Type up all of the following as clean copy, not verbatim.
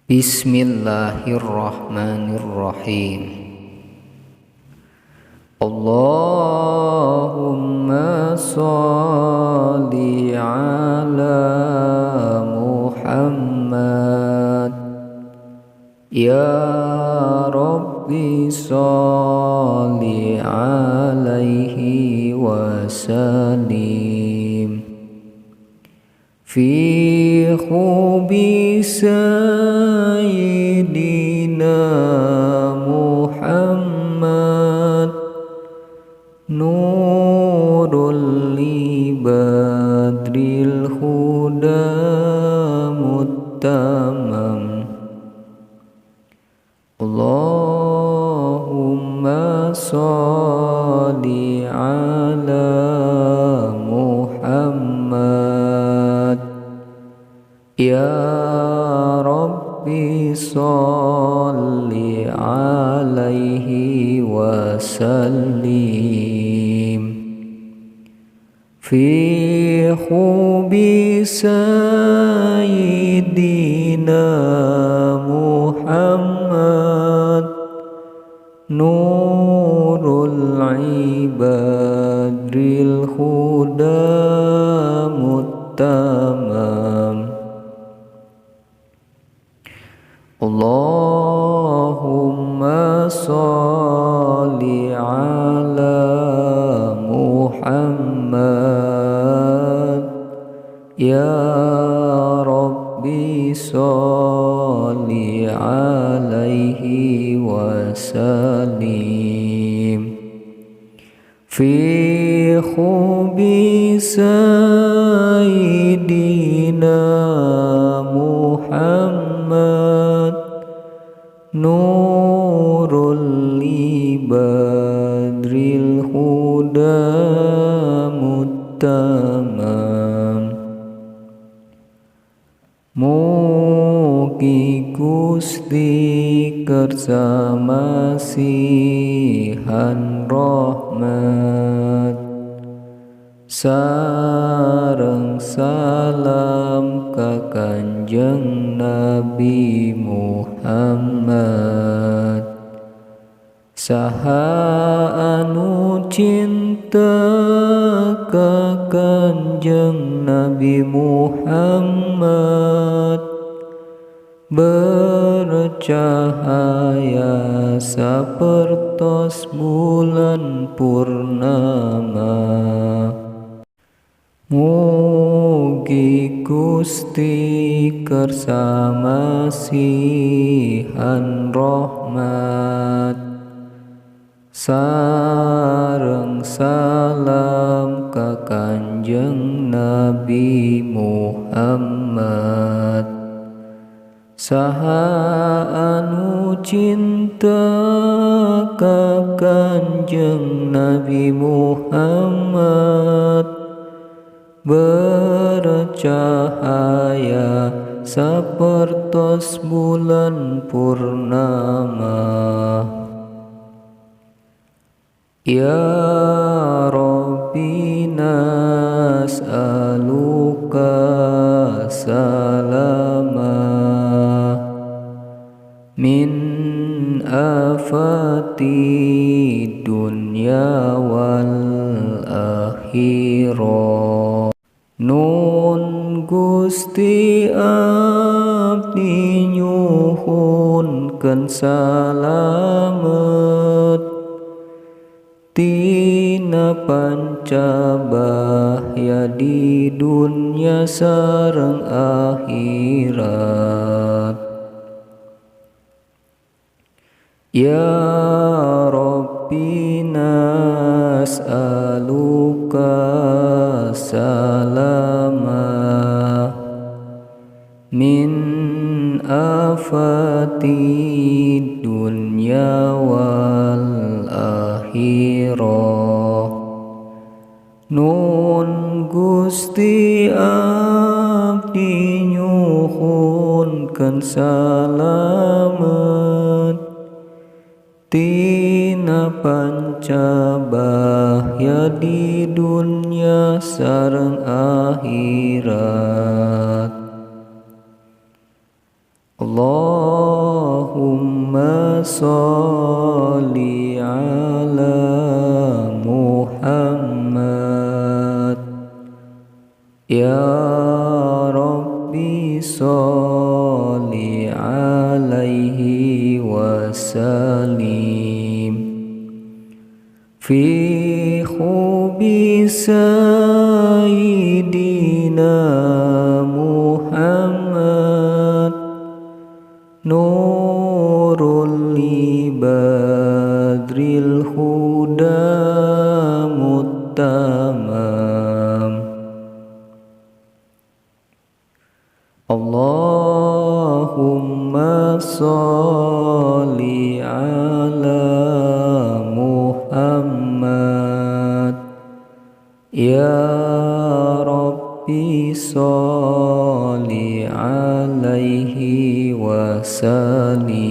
Bismillahirrahmanirrahim. Allahumma sholli ala Muhammad. Ya Rabbi sholli alaihi wasallim. Fi khubi sayyidina Muhammad nurul li badril huda muttamam. Allahumma sholli ala Muhammad. Ya Rabbi sholli alaihi wasallim. Fi khubi sayyidina Muhammad nurul ibadril huda muttamam. Allahumma sholli ala Muhammad. Ya Rabbi sholli alaihi wasallim. Fi khubi sayyidina Muhammad nurul ibadril huda muttamam. Mugi Gusti kersa masihan rahmat sareng salam ka Kanjeng Nabi Muhammad. Saha anu cinta ka Kanjeng Nabi Muhammad bercahaya sapertos bulan purnama. Mugi Gusti kersa masihan rahmat sareng salam ka Kanjeng Nabi Muhammad. Saha anu cinta ka Kanjeng Nabi Muhammad bercahaya sapertos bulan purnama. Ya Rabbi nas'aluka salama min afati dunya wal akhirah. Nun Gusti abdi nyuhunkeun salamet tina pancabahya di dunya sareng akhirat. Ya Rabbi nas'aluka salama min afati dunya wal akhirah. Nun Gusti abdi nyuhunkeun salamet tina pancabahya di dunya sareng akhirat. Allahumma sholli ala Muhammad. Ya Rabbi sholli alaihi wasallim. Fi hubi sayyidina Muhammad, nurul li badril huda muttamam. Allahumma sholli ala Muhammad. Ya Rabbi sholli alaihi wasallim.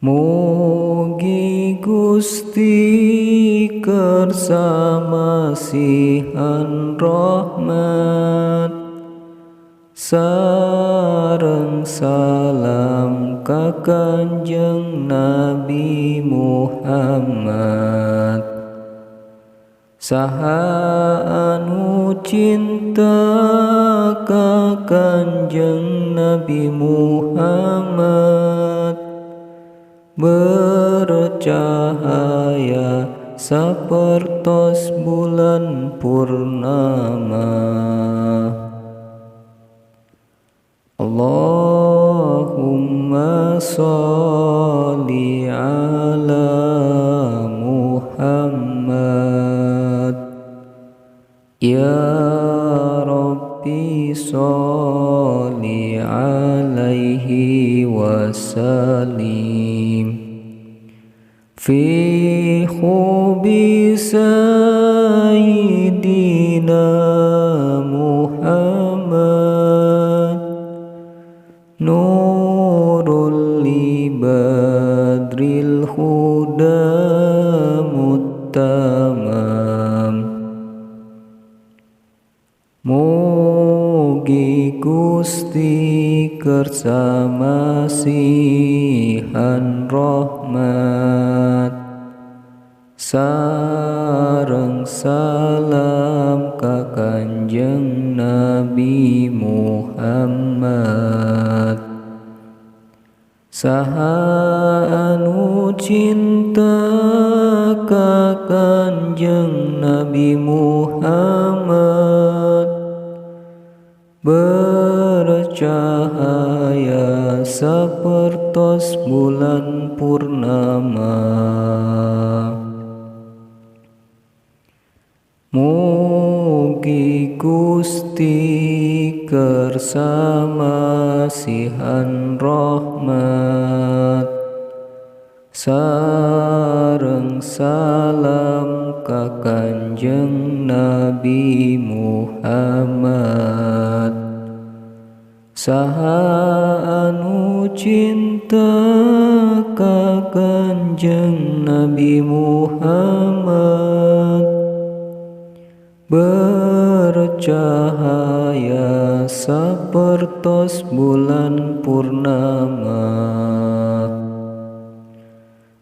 Mugi Gusti kersama sihan rahmat, sareng salam ka Kanjeng Nabi Muhammad. Saha anu cinta ka Kanjeng Nabi Muhammad, bercahaya sapertos bulan purnama. Allahumma sholli ala Muhammad. Ya Rabbi sholli alaihi wasallim. Fi hubi sayyidina Muhammad, nurul li badril huda muttamam. Mugi Gusti kersama sihan rahmat, sareng salam ka Kanjeng Nabi Muhammad. Saha anu cinta ka Kanjeng Nabi Muhammad, bercahaya sapertos bulan purnama. Mugi Gusti kersama sihan rahmat, sareng salam ka Kanjeng Nabi Muhammad. Saha anu cinta ka Kanjeng Nabi Muhammad, bercahaya sapertos bulan purnama.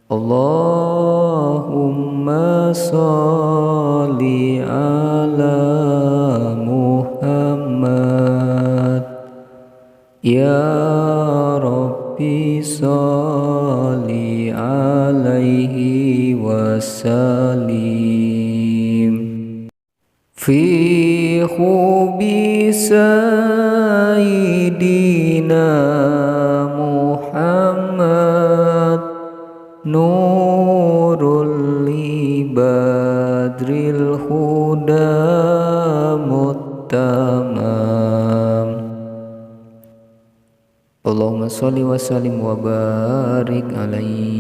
Allahumma sholli ala Muhammad. Ya Rabbi sholli alaihi wasallim. Fi hubi sayyidina Muhammad, nurul li badril huda muttamam. Allahumma sholli wa sallim wa barik alaihi.